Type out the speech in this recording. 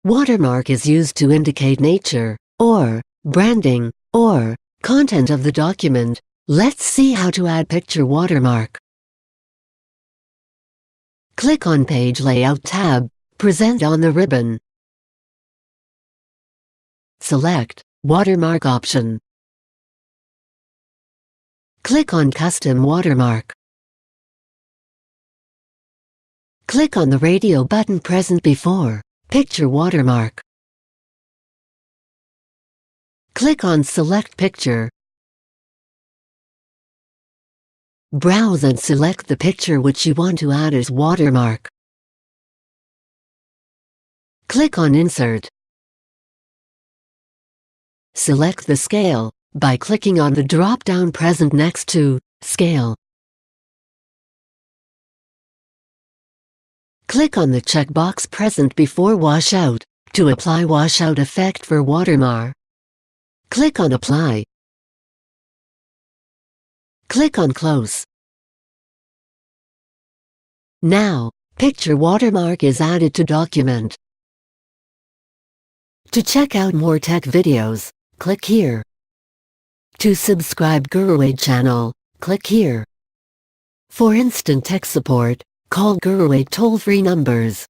Watermark is used to indicate nature, or branding, or content of the document. Let's see how to add picture watermark. Click on Page Layout tab, Present on the ribbon. Select Watermark option. Click on Custom Watermark. Click on the radio button present before Picture Watermark. Click on Select Picture. Browse and select the picture which you want to add as watermark. Click on Insert. Select the scale by clicking on the drop-down present next to Scale. Click on the checkbox present before Washout to apply washout effect for watermark. Click on Apply. Click on Close. Now, picture watermark is added to document. To check out more tech videos, click here. To subscribe GuruAid channel, click here. For instant tech support, call GuruAid toll-free numbers